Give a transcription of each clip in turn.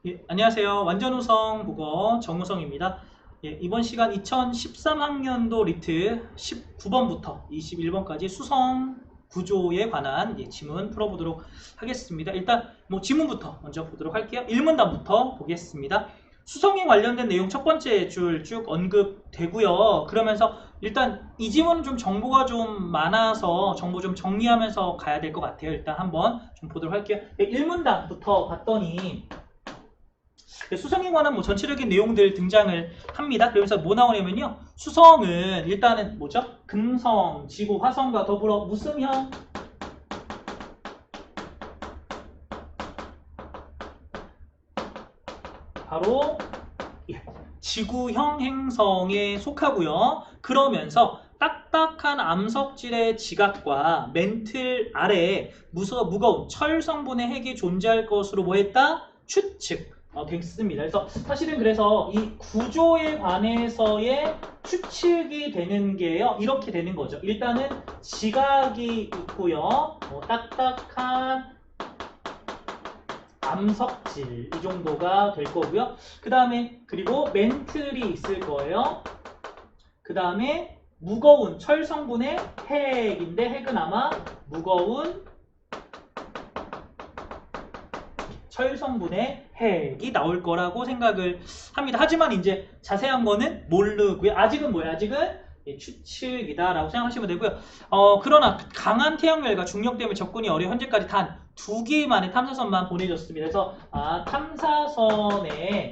예, 안녕하세요. 완전우성 국어 정우성입니다. 예, 이번 시간 2013학년도 리트 19번부터 21번까지 수성 구조에 관한 지문 풀어보도록 하겠습니다. 일단 지문부터 먼저 보도록 할게요. 1문단부터 보겠습니다. 수성에 관련된 내용 첫 번째 줄 쭉 언급되고요. 그러면서 일단 이 지문은 좀 정보가 좀 많아서 정보 좀 정리하면서 가야 될 것 같아요. 일단 한번 좀 보도록 할게요. 1문단부터 봤더니 수성에 관한 전체적인 내용들 등장을 합니다. 그러면서 뭐 나오냐면요. 수성은 일단은 뭐죠? 금성, 지구, 화성과 더불어 무슨 형? 바로 지구형 행성에 속하고요. 그러면서 딱딱한 암석질의 지각과 멘틀 아래에 무거운 철 성분의 핵이 존재할 것으로 뭐 했다? 추측. 됐습니다. 그래서 사실은 그래서 이 구조에 관해서의 추측이 되는 게요. 이렇게 되는 거죠. 일단은 지각이 있고요. 딱딱한 암석질 이 정도가 될 거고요. 그 다음에 그리고 멘틀이 있을 거예요. 그 다음에 무거운 철 성분의 핵인데 핵은 아마 무거운 철 성분의 핵이 나올 거라고 생각을 합니다. 하지만 이제 자세한 거는 모르고요. 아직은 뭐예요? 아직은 추측이다라고 생각하시면 되고요. 그러나 강한 태양열과 중력 때문에 접근이 어려 현재까지 단 2개만의 탐사선만 보내졌습니다. 그래서 탐사선에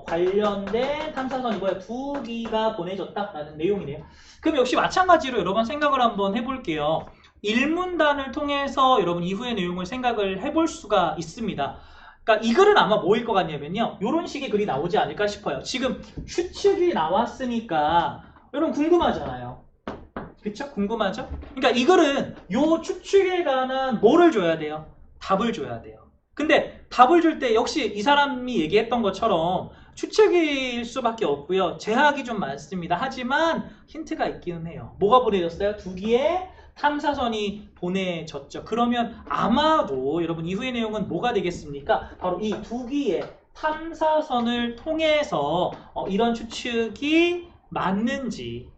관련된 탐사선 이거에 2기가 보내졌다라는 내용이네요. 그럼 역시 마찬가지로 여러분 생각을 한번 해볼게요. 1문단을 통해서 여러분 이후의 내용을 생각을 해볼 수가 있습니다. 그러니까 이 글은 아마 뭐일 것 같냐면요. 이런 식의 글이 나오지 않을까 싶어요. 지금 추측이 나왔으니까 여러분 궁금하잖아요. 그쵸? 궁금하죠? 그러니까 이 글은 요 추측에 관한 뭐를 줘야 돼요? 답을 줘야 돼요. 근데 답을 줄 때 역시 이 사람이 얘기했던 것처럼 추측일 수밖에 없고요. 제약이 좀 많습니다. 하지만 힌트가 있기는 해요. 뭐가 보내졌어요? 2기의 탐사선이 보내졌죠. 그러면 아마도 여러분 이후의 내용은 뭐가 되겠습니까? 바로 이 2기의 탐사선을 통해서 이런 추측이 맞는지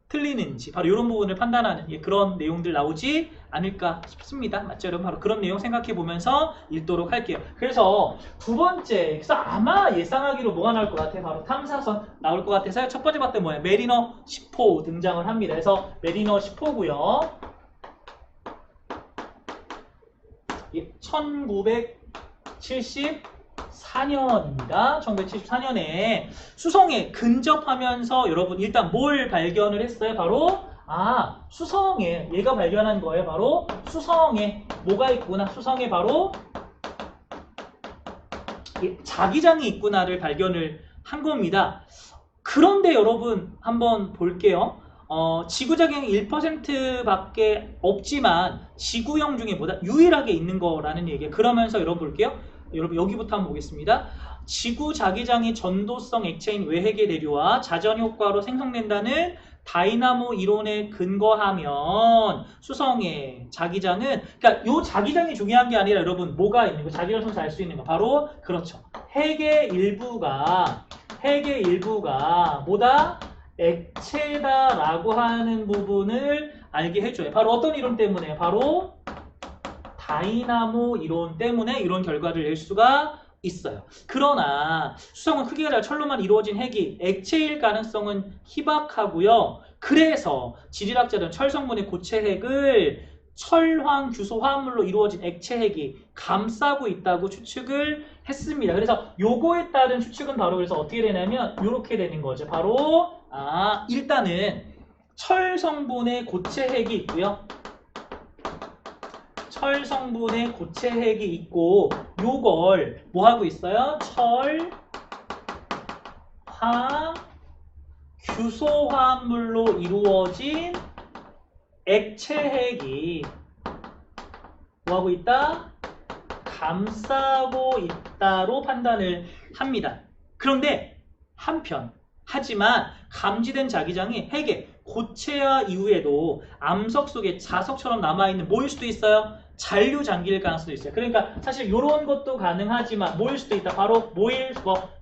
틀리는지 바로 이런 부분을 판단하는 그런 내용들 나오지 않을까 싶습니다. 맞죠? 여러분 바로 그런 내용 생각해 보면서 읽도록 할게요. 그래서 두 번째, 그래서 아마 예상하기로 뭐가 나올 것 같아요? 바로 탐사선 나올 것 같아서 첫 번째 봤던 뭐예요? 메리너 10호 등장을 합니다. 그래서 메리너 10호고요. 1974년입니다. 1974년에 수성에 근접하면서 여러분 일단 뭘 발견을 했어요? 바로 수성에 얘가 발견한 거예요. 바로 수성에 뭐가 있구나. 수성에 바로 자기장이 있구나를 발견을 한 겁니다. 그런데 여러분 한번 볼게요. 지구자기장이 1%밖에 없지만 지구형 중에 보다 유일하게 있는 거라는 얘기예요. 그러면서 여러분 볼게요. 여러분 여기부터 한번 보겠습니다. 지구 자기장이 전도성 액체인 외핵의 대류와 자전 효과로 생성된다는 다이나모 이론에 근거하면 수성의 자기장은 그러니까 요 자기장이 중요한 게 아니라 여러분 뭐가 있는 거 자기장 성에서 알 수 있는 거 바로 그렇죠. 핵의 일부가 뭐다? 액체다라고 하는 부분을 알게 해줘요. 바로 어떤 이론 때문에? 바로 다이나모 이론 때문에 이런 결과를 낼 수가 있어요. 그러나 수성은 크기가 잘 철로만 이루어진 핵이 액체일 가능성은 희박하고요. 그래서 지질학자들은 철성분의 고체 핵을 철황 규소 화합물로 이루어진 액체 핵이 감싸고 있다고 추측을 했습니다. 그래서 요거에 따른 추측은 바로 그래서 어떻게 되냐면 이렇게 되는 거죠. 바로 일단은 철 성분의 고체 핵이 있고요. 철 성분의 고체 핵이 있고 요걸 뭐 하고 있어요? 철화 규소 화합물로 이루어진 액체 핵이 뭐 하고 있다? 감싸고 있다로 판단을 합니다. 그런데 하지만 감지된 자기장이 핵의 고체화 이후에도 암석 속에 자석처럼 남아있는 뭐일 수도 있어요? 잔류장기일 가능성도 있어요. 그러니까 사실 이런 것도 가능하지만 뭐일 수도 있다. 바로 뭐일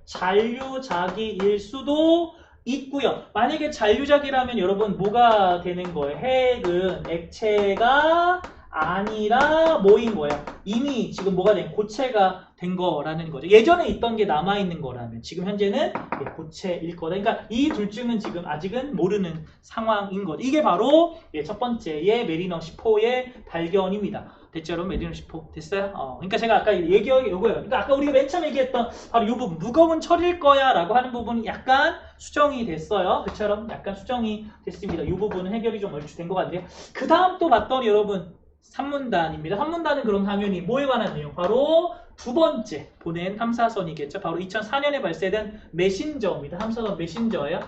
잔류자기일 수도 있고요. 만약에 잔류자기라면 여러분 뭐가 되는 거예요? 핵은 액체가 아니라 뭐인 거예요? 이미 지금 뭐가 된 고체가 된 거라는 거죠. 예전에 있던 게 남아있는 거라면 지금 현재는 고체일 거다. 그러니까 이 둘 중은 지금 아직은 모르는 상황인 거죠. 이게 바로 첫 번째의 메리너 10호의 발견입니다. 됐죠, 여러분? 메리너 10호 됐어요? 그러니까 제가 아까 얘기한 게 이거예요. 그러니까 아까 우리가 맨 처음 얘기했던 바로 이 부분, 무거운 철일 거야 라고 하는 부분이 약간 수정이 됐어요. 그처럼 약간 수정이 됐습니다. 이 부분은 해결이 좀 얼추 된 것 같은데요. 그 다음 또 봤더니 여러분 3문단입니다. 3문단은 그럼 당연히 뭐에 관한 내용? 바로 두 번째 보낸 탐사선이겠죠. 바로 2004년에 발사된 메신저입니다. 탐사선 메신저예요.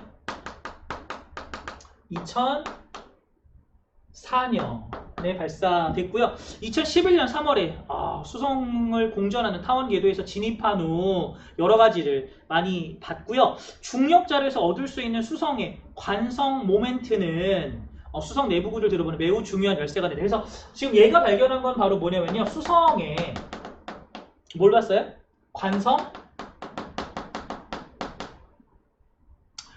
2004년에 발사됐고요. 2011년 3월에 수성을 공전하는 타원 궤도에서 진입한 후 여러 가지를 많이 봤고요. 중력자료에서 얻을 수 있는 수성의 관성 모멘트는 수성 내부구를 들어보는 매우 중요한 열쇠가 되네. 그래서 지금 얘가 발견한 건 바로 뭐냐면요. 수성에 뭘 봤어요? 관성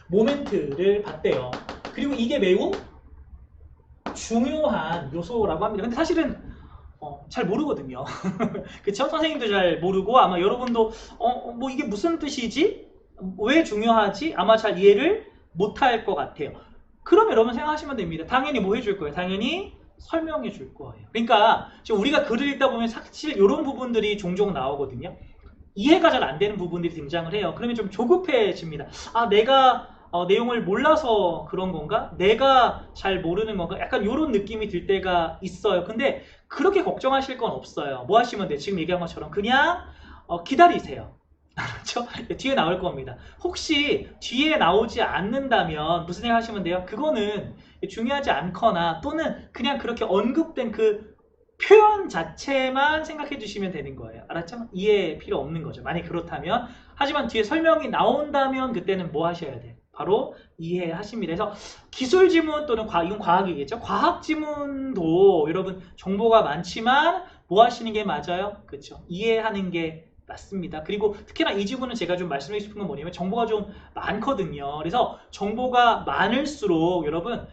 모멘트를 봤대요. 그리고 이게 매우 중요한 요소라고 합니다. 근데 사실은 잘 모르거든요. 그쵸? 선생님도 잘 모르고 아마 여러분도 뭐 이게 무슨 뜻이지? 왜 중요하지? 아마 잘 이해를 못할 것 같아요. 그럼 여러분 생각하시면 됩니다. 당연히 뭐 해줄 거예요? 당연히 설명해 줄 거예요. 그러니까 지금 우리가 글을 읽다 보면 사실 이런 부분들이 종종 나오거든요. 이해가 잘 안 되는 부분들이 등장을 해요. 그러면 좀 조급해집니다. 내가 내용을 몰라서 그런 건가? 내가 잘 모르는 건가? 약간 이런 느낌이 들 때가 있어요. 근데 그렇게 걱정하실 건 없어요. 뭐 하시면 돼요? 지금 얘기한 것처럼 그냥 기다리세요. 그렇죠? 뒤에 나올 겁니다. 혹시 뒤에 나오지 않는다면 무슨 생각 하시면 돼요? 그거는 중요하지 않거나 또는 그냥 그렇게 언급된 그 표현 자체만 생각해 주시면 되는 거예요. 알았죠? 이해 필요 없는 거죠. 만약 그렇다면. 하지만 뒤에 설명이 나온다면 그때는 뭐 하셔야 돼요? 바로 이해하십니다. 그래서 기술 지문 또는 이건 과학이겠죠? 과학 지문도 여러분 정보가 많지만 뭐 하시는 게 맞아요? 그렇죠? 이해하는 게 맞습니다. 그리고 특히나 이 지문은 제가 좀 말씀드리고 싶은 건 뭐냐면 정보가 좀 많거든요. 그래서 정보가 많을수록 여러분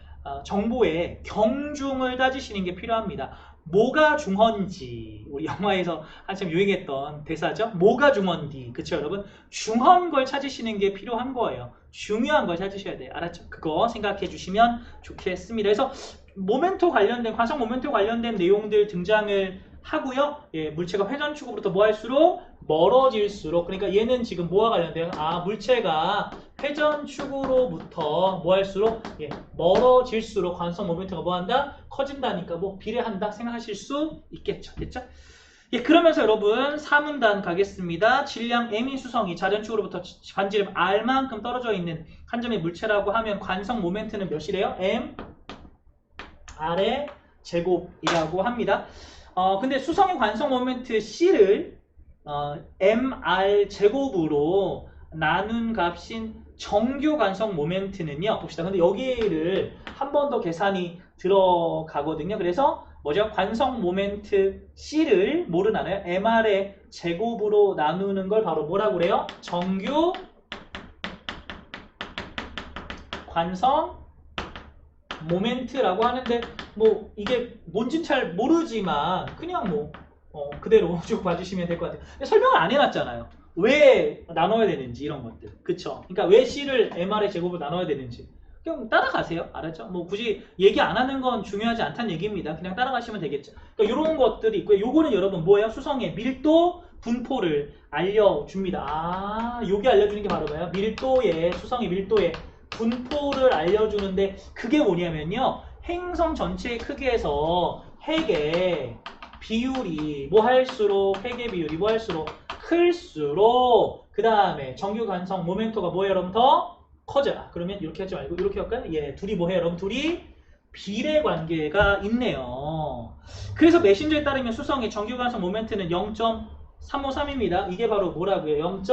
정보의 경중을 따지시는 게 필요합니다. 뭐가 중헌지 우리 영화에서 한참 유행했던 대사죠. 뭐가 중헌디 그쵸 여러분? 중헌 걸 찾으시는 게 필요한 거예요. 중요한 걸 찾으셔야 돼요. 알았죠? 그거 생각해 주시면 좋겠습니다. 그래서 모멘토 관련된 관성 모멘토 관련된 내용들 등장을 하고요. 물체가 회전축으로부터 뭐 할수록 멀어질수록 그러니까 얘는 지금 뭐와 관련돼요? 물체가 회전축으로부터 뭐 할수록 멀어질수록 관성 모멘트가 뭐 한다? 커진다니까 뭐 비례한다 생각하실 수 있겠죠. 됐죠? 그러면서 여러분 3문단 가겠습니다. 질량 m인 수성이 자전축으로부터 반지름 r만큼 떨어져 있는 한 점의 물체라고 하면 관성 모멘트는 몇이래요? m r의 제곱이라고 합니다. 근데 수성의 관성 모멘트 C를 mr 제곱으로 나눈 값인 정규 관성 모멘트는요. 봅시다. 근데 여기를 한 번 더 계산이 들어가거든요. 그래서 뭐죠? 관성 모멘트 C를 뭐로 나눠요? mr의 제곱으로 나누는 걸 바로 뭐라고 그래요? 정규 관성 모멘트라고 하는데 뭐 이게 뭔진 잘 모르지만 그냥 뭐 그대로 쭉 봐주시면 될 것 같아요. 설명을 안 해놨잖아요. 왜 나눠야 되는지 이런 것들. 그쵸? 그러니까 왜 C를 mr의 제곱을 나눠야 되는지 그냥 따라가세요. 알았죠? 뭐 굳이 얘기 안 하는 건 중요하지 않다는 얘기입니다. 그냥 따라가시면 되겠죠. 그러니까 이런 것들이 있고요. 요거는 여러분 뭐예요? 수성의 밀도 분포를 알려줍니다. 요게 알려주는 게 바로 뭐예요? 밀도의 수성의 밀도의 분포를 알려주는데 그게 뭐냐면요. 행성 전체의 크기에서 핵의 비율이 뭐 할수록 핵의 비율이 뭐 할수록 클수록 그 다음에 정규 관성 모멘토가 뭐예요 여러분? 더 커져라. 그러면 이렇게 하지 말고 이렇게 할까요? 둘이 뭐해요 여러분? 둘이 비례 관계가 있네요. 그래서 메신저에 따르면 수성의 정규 관성 모멘트는 0.353입니다. 이게 바로 뭐라고요?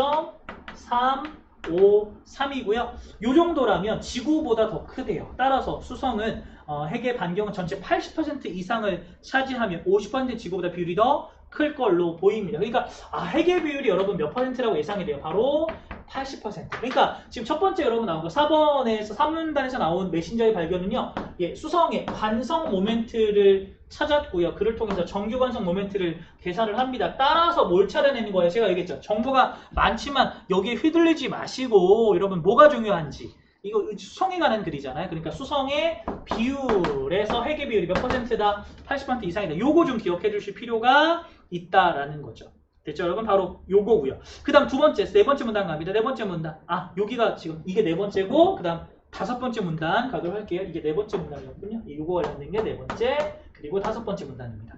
0.353이고요. 요 정도라면 지구보다 더 크대요. 따라서 수성은 핵의 반경은 전체 80% 이상을 차지하면 50% 지구보다 비율이 더 클 걸로 보입니다. 그러니까 핵의 비율이 여러분 몇 퍼센트라고 예상이 돼요? 바로 80%. 그러니까 지금 첫 번째 여러분 나온 거 4번에서 3문단에서 나온 메신저의 발견은요. 수성의 관성 모멘트를 찾았고요. 그를 통해서 정규 관성 모멘트를 계산을 합니다. 따라서 뭘 찾아내는 거예요? 제가 얘기했죠. 정보가 많지만 여기에 휘둘리지 마시고 여러분 뭐가 중요한지. 이거 수성에 관한 글이잖아요. 그러니까 수성의 비율에서 핵의 비율이 몇 퍼센트다? 80% 이상이다. 요거 좀 기억해 주실 필요가 있다라는 거죠. 됐죠, 여러분? 바로 요거고요. 그 다음 두 번째, 네 번째 문단 갑니다. 네 번째 문단. 여기가 지금 이게 네 번째고, 그 다음 다섯 번째 문단 가도록 할게요. 이게 네 번째 문단이었군요. 요거 관련된 게 네 번째, 그리고 다섯 번째 문단입니다.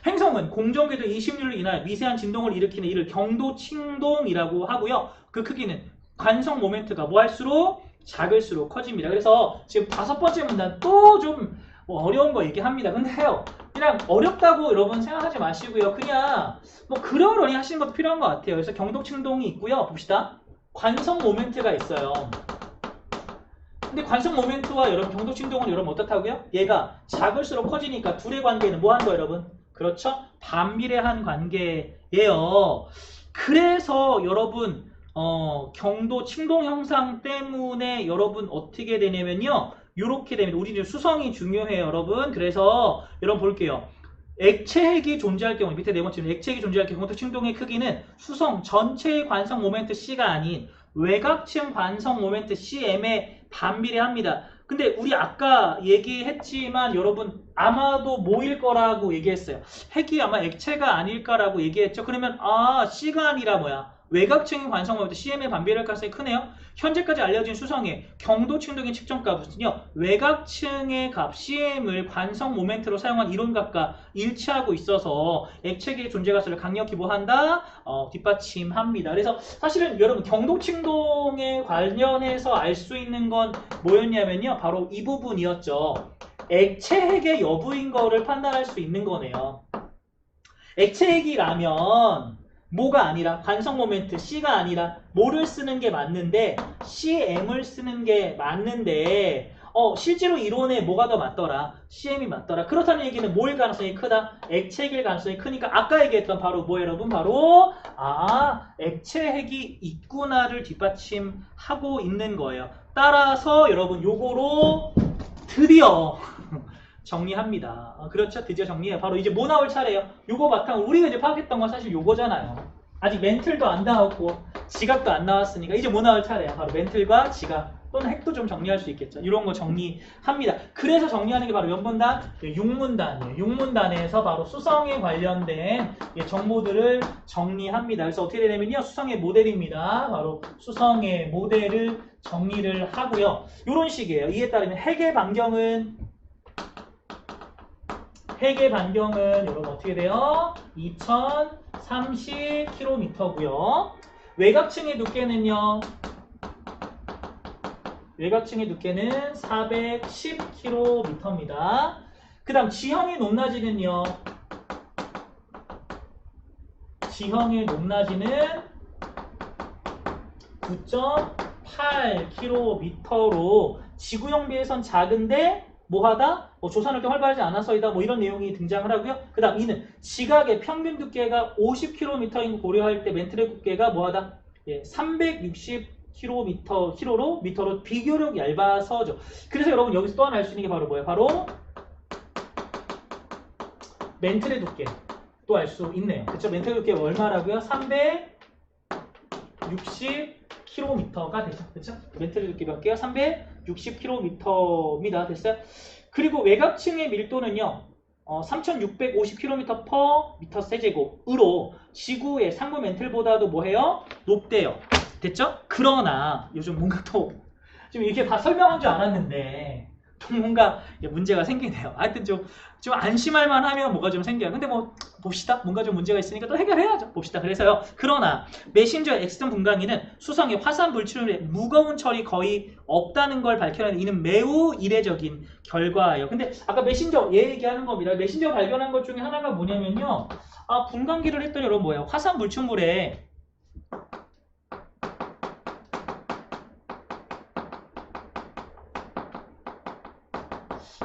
행성은 공정궤도 이심률로 인하여 미세한 진동을 일으키는 이를 경도 침동이라고 하고요. 그 크기는 관성 모멘트가 뭐 할수록 작을수록 커집니다. 그래서 지금 다섯 번째 문단 또 좀 어려운 거 얘기합니다. 근데요, 그냥 어렵다고 여러분 생각하지 마시고요. 그냥 뭐 그러려니 하시는 것도 필요한 것 같아요. 그래서 경도 침동이 있고요. 봅시다. 관성 모멘트가 있어요. 근데 관성 모멘트와 여러분 경도 침동은 여러분 어떻다고요? 얘가 작을수록 커지니까 둘의 관계는 뭐 하는 거예요, 여러분? 그렇죠? 반비례한 관계예요. 그래서 여러분 경도 침동 현상 때문에 여러분 어떻게 되냐면요. 이렇게 됩니다. 우리 수성이 중요해요, 여러분. 그래서 여러분 볼게요. 액체핵이 존재할 경우, 밑에 네 번째는 액체핵이 존재할 경우 경도 침동의 크기는 수성 전체의 관성 모멘트 C가 아닌 외곽층 관성 모멘트 CM에 반비례합니다. 근데 우리 아까 얘기했지만 여러분 아마도 뭐일 거라고 얘기했어요. 핵이 아마 액체가 아닐까라고 얘기했죠. 그러면 C가 아니라 뭐야? 외곽층의 관성 모멘트 CM의 반비례할 가능성이 크네요. 현재까지 알려진 수성의 경도 침동의 측정값은요. 외곽층의 값 CM을 관성 모멘트로 사용한 이론값과 일치하고 있어서 액체계의 존재 가설을 강력히 뭐한다? 뒷받침합니다. 그래서 사실은 여러분 경도 침동에 관련해서 알 수 있는 건 뭐였냐면요. 바로 이 부분이었죠. 액체핵의 여부인 거를 판단할 수 있는 거네요. 액체핵이라면 뭐가 아니라 관성 모멘트 C가 아니라 뭐를 쓰는 게 맞는데 CM을 쓰는 게 맞는데 실제로 이론에 뭐가 더 맞더라? CM이 맞더라. 그렇다는 얘기는 뭐일 가능성이 크다? 액체핵일 가능성이 크니까 아까 얘기했던 바로 뭐 여러분? 바로 액체핵이 있구나를 뒷받침하고 있는 거예요. 따라서 여러분 요거로 드디어 정리합니다. 그렇죠? 드디어 정리해요. 바로 이제 뭐 나올 차례예요? 요거 바탕으로 우리가 이제 파악했던 건 사실 요거잖아요. 아직 멘틀도 안 나왔고 지각도 안 나왔으니까 이제 뭐 나올 차례야? 바로 멘틀과 지각 또는 핵도 좀 정리할 수 있겠죠. 이런 거 정리합니다. 그래서 정리하는 게 바로 몇 문단? 6문단이에요. 6문단에서 바로 수성에 관련된 정보들을 정리합니다. 그래서 어떻게 되냐면요. 수성의 모델입니다. 바로 수성의 모델을 정리를 하고요. 이런 식이에요. 이에 따르면 핵의 반경은 여러분 어떻게 돼요? 2030km고요. 외곽층의 두께는요. 외곽층의 두께는 410km입니다. 그 다음 지형의 높낮이는요. 지형의 높낮이는 9.8km로 지구형 비해선 작은데 뭐하다? 조산활동 활발하지 않아서이다. 이런 내용이 등장을 하고요. 그 다음 이는 지각의 평균 두께가 50km인 거 고려할 때 멘틀의 두께가 뭐하다? 360km로 비교력 얇아서죠. 그래서 여러분 여기서 또 하나 알 수 있는 게 바로 뭐예요? 바로 멘틀의 두께 또 알 수 있네요. 그쵸? 멘틀의 두께가 얼마라고요? 360km가 되죠. 그쵸? 멘틀의 두께 몇 개요? 360km입니다. 됐어요? 그리고 외곽층의 밀도는요. 3650km/m 세제곱으로 지구의 상부 멘틀보다도 뭐해요? 높대요. 됐죠? 그러나 요즘 뭔가 또 좀 이렇게 다 설명한 줄 알았는데 또 뭔가 문제가 생기네요. 하여튼 좀 안심할 만하면 뭐가 좀 생겨요. 근데 뭐 봅시다. 뭔가 좀 문제가 있으니까 또 해결해야죠. 봅시다. 그래서요. 그러나 메신저 엑스턴 분광기는 수성의 화산 물질의 무거운 철이 거의 없다는 걸 밝혀내는 이는 매우 이례적인 결과예요. 근데 아까 메신저 얘기하는 겁니다. 메신저 발견한 것 중에 하나가 뭐냐면요. 분광기를 했더니 여러분 뭐예요? 화산 물질물에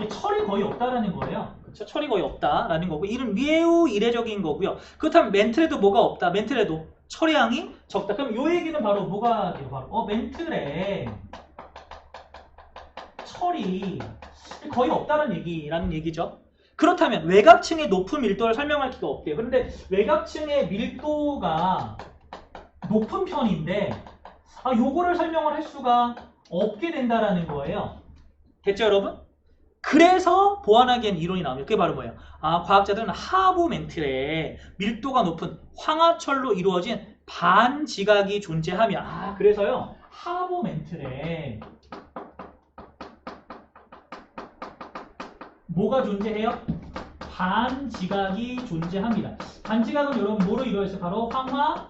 철이 거의 없다라는 거예요. 그렇죠? 철이 거의 없다라는 거고 이는 매우 이례적인 거고요. 그렇다면 멘틀에도 뭐가 없다? 멘틀에도 철량이 적다. 그럼 이 얘기는 바로 뭐가 돼요? 바로 멘틀에 철이 거의 없다는 얘기라는 얘기죠. 그렇다면 외곽층의 높은 밀도를 설명할 기가 없대요. 그런데 외곽층의 밀도가 높은 편인데 요거를 설명을 할 수가 없게 된다라는 거예요. 됐죠, 여러분? 그래서 보완하기엔 이론이 나옵니다. 그게 바로 뭐예요? 과학자들은 하부 멘틀에 밀도가 높은 황화철로 이루어진 반지각이 존재하며 그래서요 하부 멘틀에 뭐가 존재해요? 반지각이 존재합니다. 반지각은 여러분 뭐로 이루어져 있어요? 바로 황화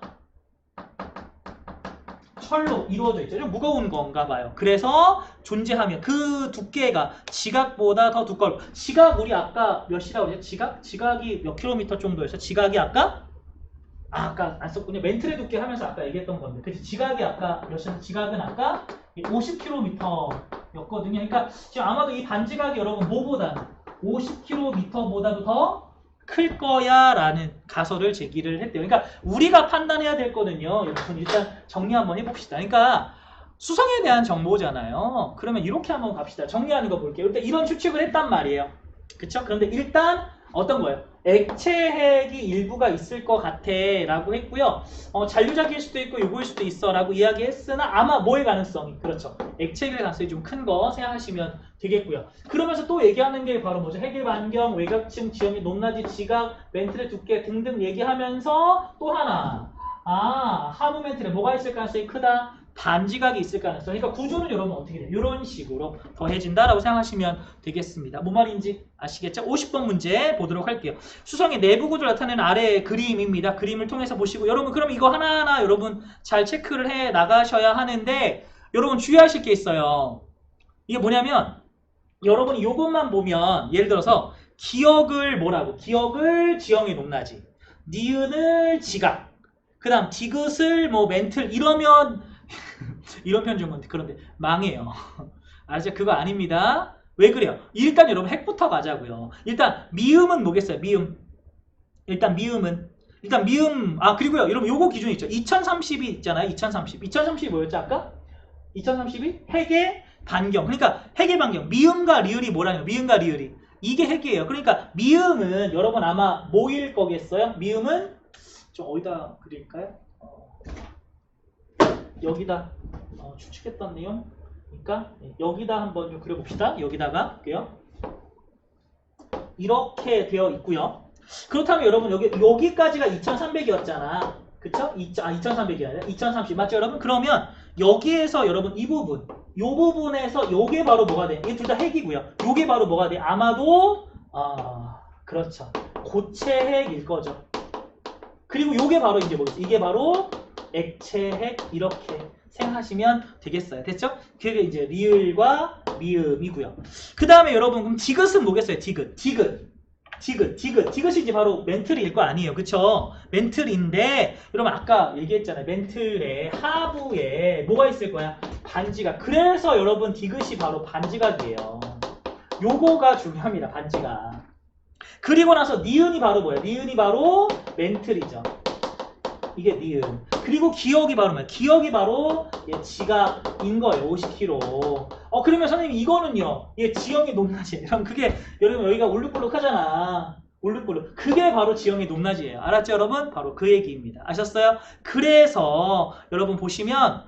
철로 이루어져 있죠. 좀 무거운 건가 봐요. 그래서 존재하며 그 두께가 지각보다 더 두꺼울. 지각 우리 아까 몇이라고 그랬죠? 지각이 몇 킬로미터 정도였어요? 지각이 아까 안 썼군요. 멘틀의 두께 하면서 아까 얘기했던 건데. 그래서 지각이 아까 몇이었어요? 지각은 아까 50km였거든요. 그러니까 지금 아마도 이 반지각이 여러분 뭐보다 50km보다도 더 클 거야 라는 가설을 제기를 했대요. 그러니까 우리가 판단해야 될 거는요. 여러분 일단 정리 한번 해봅시다. 그러니까 수성에 대한 정보잖아요. 그러면 이렇게 한번 갑시다. 정리하는 거 볼게요. 일단 이런 추측을 했단 말이에요. 그쵸? 그런데 일단 어떤 거예요? 액체핵이 일부가 있을 것 같아 라고 했고요. 잔류작일 수도 있고 요거일 수도 있어 라고 이야기했으나 아마 뭐의 가능성이? 그렇죠. 액체핵의 가능성이 좀 큰 거 생각하시면 되겠고요. 그러면서 또 얘기하는 게 바로 뭐죠? 핵의 반경, 외곽층, 지형의 높낮이, 지각, 멘틀의 두께 등등 얘기하면서 또 하나 하부 멘틀에 뭐가 있을 가능성이 크다? 반지각이 있을 가능성. 그러니까 구조는 여러분 어떻게 돼요? 이런 식으로 더해진다라고 생각하시면 되겠습니다. 뭔 말인지 아시겠죠? 50번 문제 보도록 할게요. 수성의 내부 구조를 나타내는 아래의 그림입니다. 그림을 통해서 보시고 여러분 그럼 이거 하나하나 여러분 잘 체크를 해 나가셔야 하는데 여러분 주의하실 게 있어요. 이게 뭐냐면 여러분이 이것만 보면 예를 들어서 기억을 뭐라고? 기억을 지형의 높낮이, 니은을 지각, 그 다음 디귿을 뭐 멘틀 이러면 이런 표현 준 건데 그런데 망해요. 알았죠? 그거 아닙니다. 왜 그래요? 일단 여러분 핵부터 가자고요. 일단 미음은 뭐겠어요? 미음. 일단 미음 그리고요 여러분 요거 기준이 있죠. 2030이 있잖아요. 2030이 뭐였죠 아까? 2030이 핵의 반경. 그러니까 핵의 반경. 미음과 리을이 뭐라냐? 미음과 리을이 이게 핵이에요. 그러니까 미음은 여러분 아마 뭐일 거겠어요? 미음은 좀 어디다 그릴까요? 여기다 추측했던 내용 그러니까 여기다 한번 좀 그려봅시다. 여기다가 볼게요. 이렇게 되어 있고요. 그렇다면 여러분 여기까지가 2300이었잖아. 그쵸? 2300이 아니라 2030 맞죠 여러분? 그러면 여기에서 여러분 이 부분 요 부분에서 요게 바로 뭐가 돼? 이게 둘 다 핵이고요. 요게 바로 뭐가 돼? 아마도 그렇죠. 고체핵일 거죠. 그리고 요게 바로 이제 뭐겠어? 이게 바로 액체핵 이렇게 생각하시면 되겠어요. 됐죠? 그게 이제 리을과 미음이고요. 그 다음에 여러분 그럼 디귿은 뭐겠어요? 디귿이 이제 바로 멘틀일 거 아니에요. 그쵸? 멘틀인데 여러분 아까 얘기했잖아요. 멘틀의 하부에 뭐가 있을 거야? 반지각. 그래서 여러분 디귿이 바로 반지각이에요. 요거가 중요합니다. 반지각. 그리고 나서 니은이 바로 뭐예요? 니은이 바로 멘틀이죠. 이게 니은. 그리고 기억이 바로 뭐야? 기억이 바로 지각인 거예요. 50km. 그러면 선생님 이거는요. 지형의 높낮이. 그럼 그게 여러분 여기가 울룩불룩하잖아. 울룩불룩. 그게 바로 지형의 높낮이에요. 알았죠 여러분? 바로 그 얘기입니다. 아셨어요? 그래서 여러분 보시면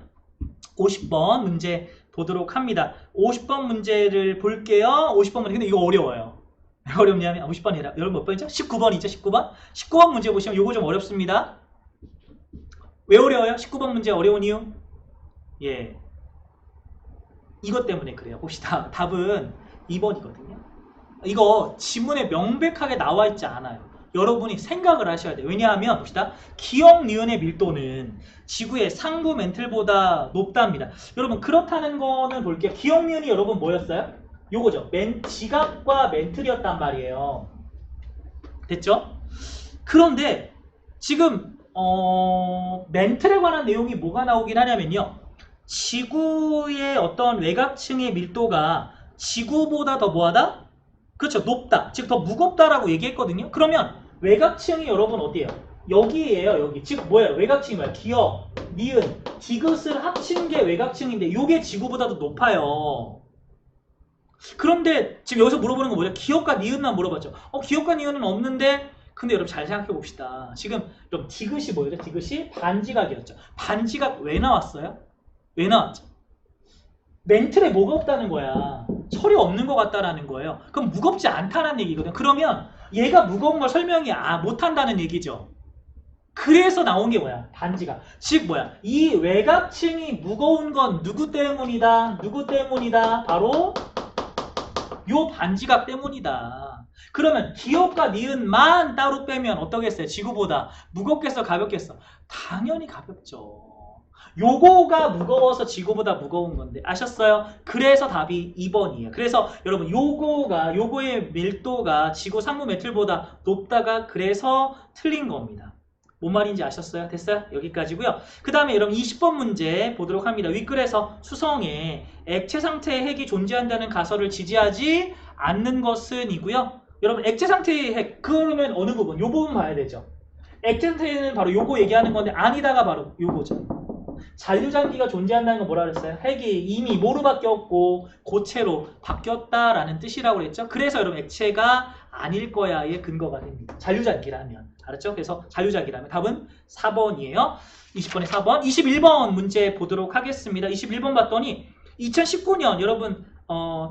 50번 문제 보도록 합니다. 50번 문제를 볼게요. 50번 문제. 근데 이거 어려워요. 어렵냐면 50번이라. 여러분 몇 번이죠? 19번이죠. 19번. 19번 문제 보시면 이거 좀 어렵습니다. 왜 어려워요? 19번 문제 어려운 이유? 이것 때문에 그래요. 봅시다. 답은 2번이거든요. 이거 지문에 명백하게 나와 있지 않아요. 여러분이 생각을 하셔야 돼요. 왜냐하면 봅시다. 기억 니은의 밀도는 지구의 상부 멘틀보다 높답니다. 여러분 그렇다는 거는 볼게요. 기억 니은이 여러분 뭐였어요? 요거죠. 지각과 멘틀이었단 말이에요. 됐죠? 그런데 지금 멘틀에 관한 내용이 뭐가 나오긴 하냐면요. 지구의 어떤 외곽층의 밀도가 지구보다 더 뭐하다? 그렇죠. 높다. 즉 더 무겁다라고 얘기했거든요. 그러면 외곽층이 여러분 어디예요? 여기에요. 여기. 즉 뭐예요? 외곽층이 뭐야? 기역, 니은, 디귿을 합친 게 외곽층인데 이게 지구보다 더 높아요. 그런데 지금 여기서 물어보는 건 뭐죠? 기역과 니은만 물어봤죠. 기역과 니은은 없는데 근데 여러분 잘 생각해 봅시다. 지금 좀 디귿이 뭐였죠? 디귿이 반지각이었죠. 반지각 왜 나왔어요? 왜 나왔죠? 멘틀에 뭐가 없다는 거야. 철이 없는 것 같다라는 거예요. 그럼 무겁지 않다는 얘기거든. 그러면 얘가 무거운 걸 설명이 못한다는 얘기죠. 그래서 나온 게 뭐야? 반지각. 즉 뭐야? 이 외곽층이 무거운 건 누구 때문이다? 누구 때문이다? 바로 요 반지각 때문이다. 그러면 기역과 니은만 따로 빼면 어떠겠어요? 지구보다 무겁겠어? 가볍겠어? 당연히 가볍죠. 요거가 무거워서 지구보다 무거운 건데 아셨어요? 그래서 답이 2번이에요. 그래서 여러분 요거의 밀도가 지구 상부 메틀보다 높다가 그래서 틀린 겁니다. 뭔 말인지 아셨어요? 됐어요? 여기까지고요. 그 다음에 여러분 20번 문제 보도록 합니다. 윗글에서 수성에 액체 상태의 핵이 존재한다는 가설을 지지하지 않는 것은 이고요. 여러분 액체 상태의 핵 그러면 어느 부분? 요 부분 봐야 되죠. 액체 상태는 바로 요거 얘기하는 건데 아니다가 바로 요거죠. 잔류장기가 존재한다는 건 뭐라 그랬어요? 핵이 이미 뭐로 바뀌었고 고체로 바뀌었다라는 뜻이라고 그랬죠. 그래서 여러분 액체가 아닐 거야의 근거가 됩니다. 잔류장기라면. 알았죠? 그래서 잔류장기라면 답은 4번이에요. 20번에 4번. 21번 문제 보도록 하겠습니다. 21번 봤더니 2019년 여러분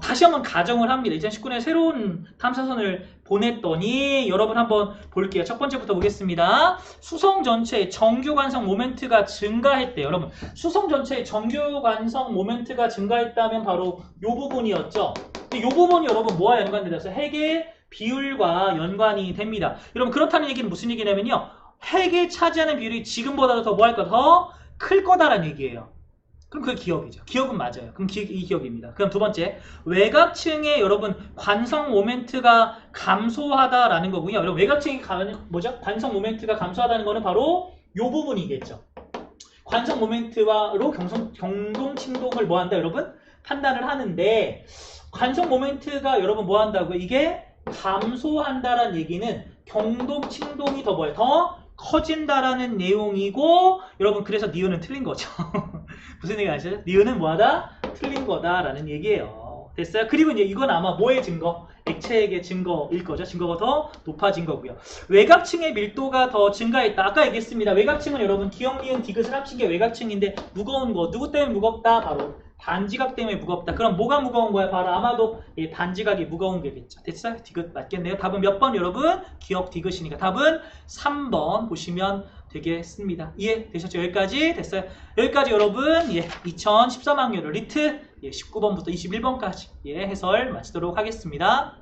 다시 한번 가정을 합니다. 2019년에 새로운 탐사선을 보냈더니 여러분 한번 볼게요. 첫 번째부터 보겠습니다. 수성 전체의 정규 관성 모멘트가 증가했대요. 여러분 수성 전체의 정규 관성 모멘트가 증가했다면 바로 이 부분이었죠. 이 부분이 여러분 뭐와 연관돼서 핵의 비율과 연관이 됩니다. 여러분 그렇다는 얘기는 무슨 얘기냐면요. 핵이 차지하는 비율이 지금보다도 더 뭐 할 거다? 더 클 거다라는 얘기예요. 그럼 그게 기억이죠. 기억은 맞아요. 그럼 이 기억입니다. 그럼 두 번째, 외곽층의 여러분 관성 모멘트가 감소하다라는 거고요. 여러분 외곽층의 뭐죠? 관성 모멘트가 감소하다는 거는 바로 이 부분이겠죠. 관성 모멘트로 경동 침동을 뭐 한다, 여러분? 판단을 하는데 관성 모멘트가 여러분 뭐 한다고요? 이게 감소한다라는 얘기는 경동 침동이 더 뭐예요? 더 커진다라는 내용이고 여러분 그래서 니은은 틀린 거죠. 무슨 얘기 아시죠? 니은은 뭐하다? 틀린 거다라는 얘기예요. 됐어요? 그리고 이제 이건 아마 뭐의 증거? 액체액의 증거일 거죠. 증거가 더 높아진 거고요. 외곽층의 밀도가 더 증가했다. 아까 얘기했습니다. 외곽층은 여러분 기역, 니은, 디귿을 합친 게 외곽층인데 무거운 거 누구 때문에 무겁다? 바로 반지각 때문에 무겁다. 그럼 뭐가 무거운 거야? 바로 아마도 이 반지각이 무거운 게겠죠. 됐어요? 디귿 맞겠네요. 답은 몇 번 여러분? 기역 디귿이니까 답은 3번 보시면 되겠습니다. 이해되셨죠? 여기까지 됐어요. 여기까지 여러분 2013학년을 리트 19번부터 21번까지 해설 마치도록 하겠습니다.